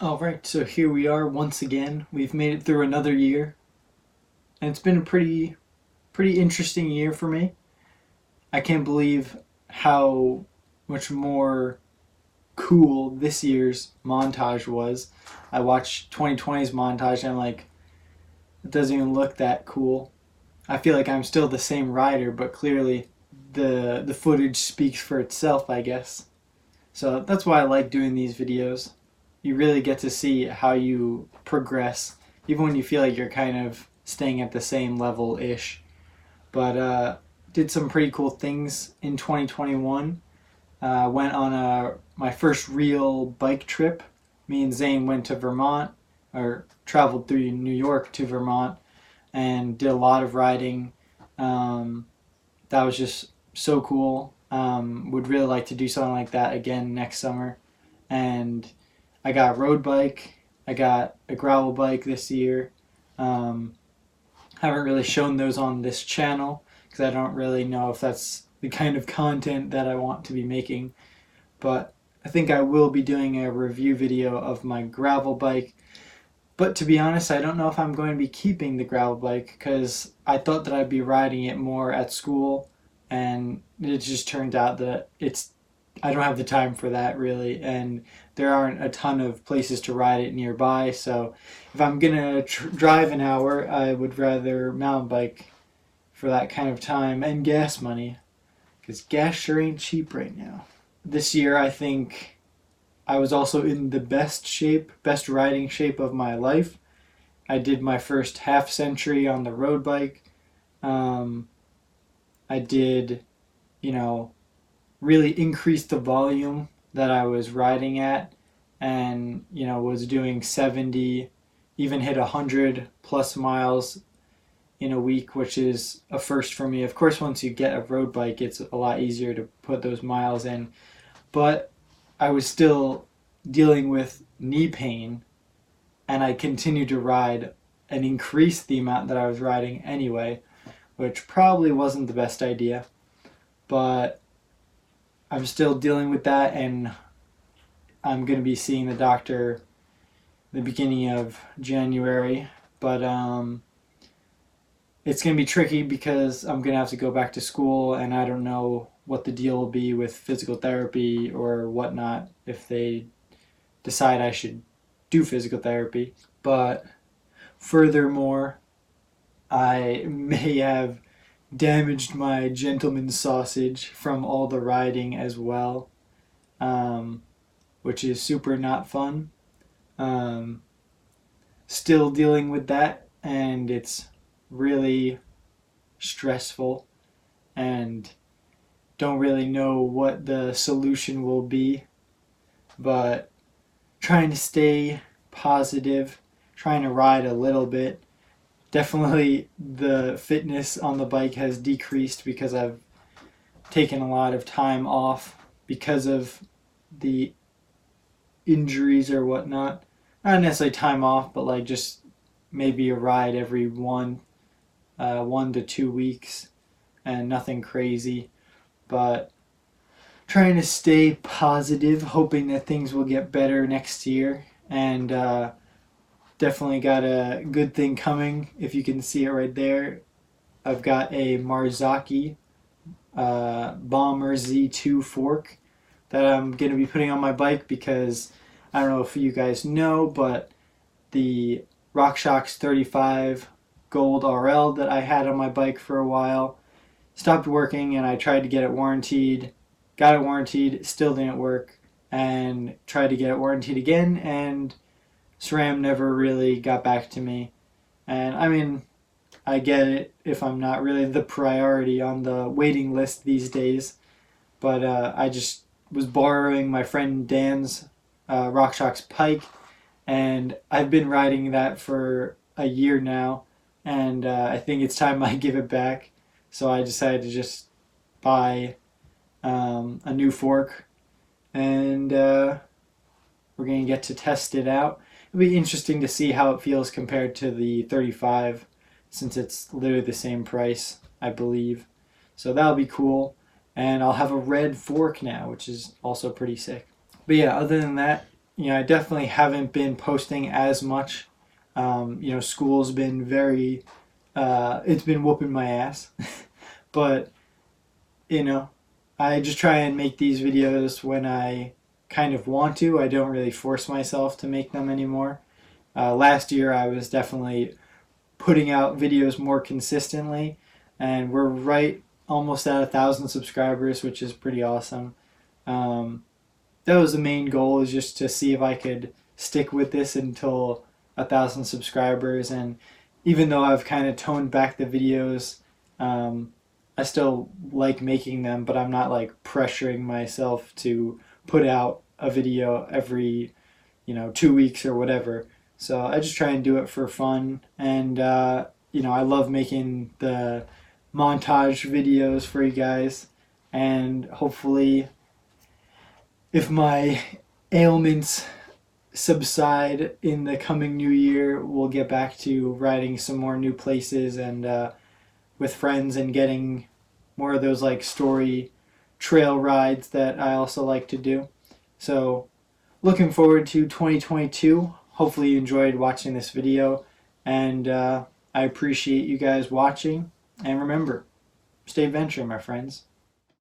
All right, so here we are once again. We've made it through another year, and it's been a pretty interesting year for me. I can't believe how much more cool this year's montage was. I watched 2020's montage and I'm like, it doesn't even look that cool. I feel like I'm still the same rider, but clearly the footage speaks for itself, I guess. So that's why I like doing these videos. You really get to see how you progress, even when you feel like you're kind of staying at the same level-ish. But did some pretty cool things in 2021. Went on my first real bike trip. Me and Zane went to Vermont, or traveled through New York to Vermont, and did a lot of riding. That was just so cool. Would really like to do something like that again next summer. And I got a road bike. I got a gravel bike this year. Haven't really shown those on this channel because I don't really know if that's the kind of content that I want to be making. But I think I will be doing a review video of my gravel bike. But to be honest, I don't know if I'm going to be keeping the gravel bike because I thought that I'd be riding it more at school, and it just turned out that I don't have the time for that really, and there aren't a ton of places to ride it nearby. So if I'm gonna drive an hour, I would rather mountain bike for that kind of time and gas money, because gas sure ain't cheap right now. This year I think I was also in the best riding shape of my life. I did my first half century on the road bike. I did, really increase the volume that I was riding at, and was doing 70, even hit 100 plus miles in a week, which is a first for me. Of course, once you get a road bike, it's a lot easier to put those miles in, but I was still dealing with knee pain, and I continued to ride and increase the amount that I was riding anyway, which probably wasn't the best idea, but I'm still dealing with that, and I'm going to be seeing the doctor the beginning of January. But it's going to be tricky because I'm going to have to go back to school, and I don't know what the deal will be with physical therapy or whatnot if they decide I should do physical therapy. But furthermore, I may have damaged my gentleman's sausage from all the riding as well, which is super not fun. still dealing with that, and it's really stressful, and don't really know what the solution will be, but trying to stay positive, trying to ride a little bit. Definitely the fitness on the bike has decreased because I've taken a lot of time off because of the injuries or whatnot. Not necessarily time off, but like just maybe a ride every 1 to 2 weeks, and nothing crazy. But trying to stay positive, hoping that things will get better next year, and definitely got a good thing coming. If you can see it right there, I've got a Marzocchi Bomber Z2 fork that I'm going to be putting on my bike because I don't know if you guys know, but the RockShox 35 Gold RL that I had on my bike for a while stopped working, and I tried to get it warrantied, got it warrantied, still didn't work, and tried to get it warrantied again, and SRAM never really got back to me. And I mean, I get it if I'm not really the priority on the waiting list these days, but I just was borrowing my friend Dan's RockShox Pike, and I've been riding that for a year now, and I think it's time I give it back. So I decided to just buy a new fork, and we're going to get to test it out. It'll be interesting to see how it feels compared to the 35, since it's literally the same price, I believe. So that'll be cool. And I'll have a red fork now, which is also pretty sick. But yeah, other than that, I definitely haven't been posting as much. School's been very, it's been whooping my ass. But, I just try and make these videos when I kind of want to. I don't really force myself to make them anymore. Last year I was definitely putting out videos more consistently, and we're right almost at 1,000 subscribers, which is pretty awesome. That was the main goal, is just to see if I could stick with this until 1,000 subscribers. And even though I've kind of toned back the videos, I still like making them, but I'm not like pressuring myself to put out a video every 2 weeks or whatever. So I just try and do it for fun, and I love making the montage videos for you guys, and hopefully if my ailments subside in the coming new year, we'll get back to riding some more new places, and with friends, and getting more of those like story trail rides that I also like to do. So looking forward to 2022. Hopefully you enjoyed watching this video, and I appreciate you guys watching. And remember, stay adventuring, my friends.